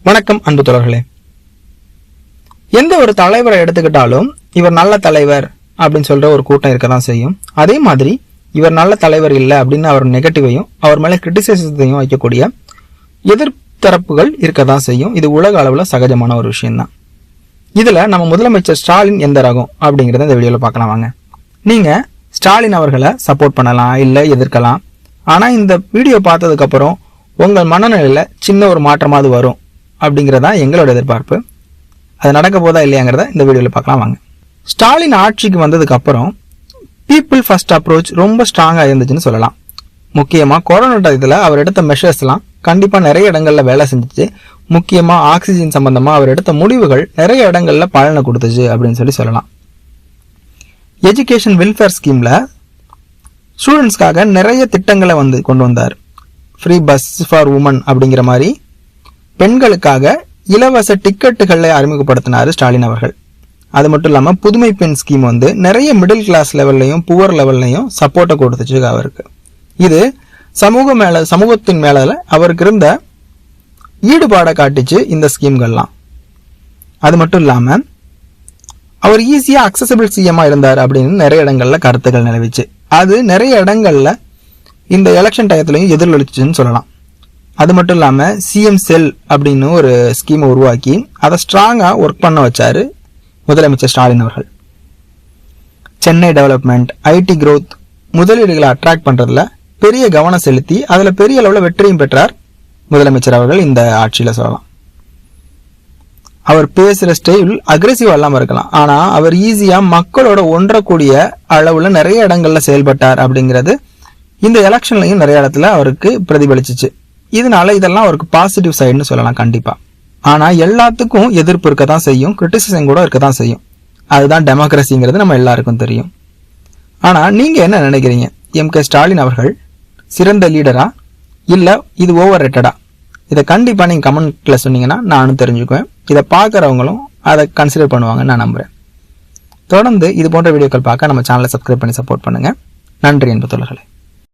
வணக்கம் அன்பு தோழர்களே. எந்த ஒரு தலைவரை எடுத்துக்கிட்டாலும் இவர் நல்ல தலைவர் அப்படின்னு சொல்ற ஒரு கூட்டம் இருக்கதான் செய்யும். அதே மாதிரி இவர் நல்ல தலைவர் இல்லை அப்படின்னு அவர் நெகட்டிவையும் அவர் மேல கிரிட்டிசைசத்தையும் வைக்கக்கூடிய எதிர்த்தரப்புகள் இருக்கதான் செய்யும். இது உலக அளவுல சகஜமான ஒரு விஷயம் தான். இதுல நம்ம முதலமைச்சர் ஸ்டாலின் எந்த ரகம் அப்படிங்கறத இந்த வீடியோல பார்க்கலாம் வாங்க. நீங்க ஸ்டாலின் அவர்களை சப்போர்ட் பண்ணலாம், இல்ல எதிர்க்கலாம். ஆனா இந்த வீடியோ பார்த்ததுக்கு அப்புறம் உங்கள் மனநிலையில சின்ன ஒரு மாற்றமாவது வரும் அப்படிங்கறதா எங்களோட எதிர்பார்ப்பு. அது நடக்க போதா இல்லையாங்கிறத இந்த வீடியோல பார்க்கலாம் வாங்க. ஸ்டாலின் ஆட்சிக்கு வந்ததுக்கு அப்புறம் பீப்புள் ஃபர்ஸ்ட் அப்ரோச் ரொம்ப ஸ்ட்ராங்கா இருந்துச்சுன்னு சொல்லலாம். முக்கியமா கொரோனா டயத்துல அவர் எடுத்த மெஷர்ஸ் எல்லாம் கண்டிப்பா நிறைய இடங்கள்ல வேலை செஞ்சுச்சு. முக்கியமா ஆக்சிஜன் சம்பந்தமா அவர் எடுத்த முடிவுகள் நிறைய இடங்கள்ல பலனை கொடுத்துச்சு அப்படின்னு சொல்லலாம். எஜுகேஷன் வெல்ஃபேர் ஸ்கீம்ல ஸ்டூடெண்ட்ஸ்க்காக நிறைய திட்டங்களை கொண்டு வந்தார். ஃப்ரீ பஸ் ஃபார் உமன் அப்படிங்கிற மாதிரி பெண்களுக்காக இலவச டிக்கெட்டுகளை அறிமுகப்படுத்தினார் ஸ்டாலின் அவர்கள். அது மட்டும் இல்லாம புதுமை பெண் ஸ்கீம் நிறைய மிடில் கிளாஸ் லெவல்லையும் புவர் லெவல்லையும் சப்போர்ட்டை கொடுத்துச்சு அவருக்கு. இது சமூகத்தின் மேல அவருக்கு இருந்த ஈடுபாடை காட்டிச்சு இந்த ஸ்கீம்கள்லாம். அது மட்டும் இல்லாம அவர் ஈஸியா அக்சசபிள் சிஎம்மா இருந்தார் அப்படின்னு நிறைய இடங்கள்ல கருத்துக்கள் நிலவிச்சு. அது நிறைய இடங்கள்ல இந்த எலெக்ஷன் டயத்திலையும் எதிரொலிச்சுன்னு சொல்லலாம். அது மட்டும் இல்லாம சிஎம் செல் அப்படின்னு ஒரு ஸ்கீமை உருவாக்கி அதை ஸ்ட்ராங்கா ஒர்க் பண்ண வச்சாரு முதலமைச்சர் ஸ்டாலின் அவர்கள். சென்னை டெவலப்மெண்ட், ஐடி growth, முதலீடுகளை அட்ராக்ட் பண்றதுல பெரிய கவனம் செலுத்தி அதுல பெரிய அளவுல வெற்றியும் பெற்றார் முதலமைச்சர் அவர்கள் இந்த ஆட்சியில சொல்லலாம். அவர் பேசுற ஸ்டைல் அக்ரெசிவா இல்லாம இருக்கலாம், ஆனா அவர் ஈஸியா மக்களோட ஒன்றக்கூடிய அளவுல நிறைய இடங்கள்ல செயல்பட்டார் அப்படிங்கிறது இந்த எலெக்ஷன்லயும் நிறைய இடத்துல அவருக்கு பிரதிபலிச்சிச்சு. இதனால இதெல்லாம் அவருக்கு பாசிட்டிவ் சைடுன்னு சொல்லலாம் கண்டிப்பா. ஆனா எல்லாத்துக்கும் எதிர்ப்பு இருக்கதான் செய்யும், கிரிட்டிசிசம் கூட இருக்கதான் செய்யும். அதுதான் டெமோக்ரஸிங்கிறது நம்ம எல்லாருக்கும் தெரியும். ஆனா நீங்க என்ன நினைக்கிறீங்க? எம்.கே. ஸ்டாலின் அவர்கள் சிறந்த லீடரா இல்ல இது ஓவர் ரேட்டடா? இதை கண்டிப்பா நீங்க கமெண்ட்ல சொன்னீங்கன்னா நானும் தெரிஞ்சுக்குவேன். இதை பாக்குறவங்களும் அதை கன்சிடர் பண்ணுவாங்கன்னு நான் நம்புறேன். தொடர்ந்து இது போன்ற வீடியோக்கள் பார்க்க நம்ம சேனலை சப்ஸ்கிரைப் பண்ணி சப்போர்ட் பண்ணுங்க. நன்றி என்பது தோழர்களே.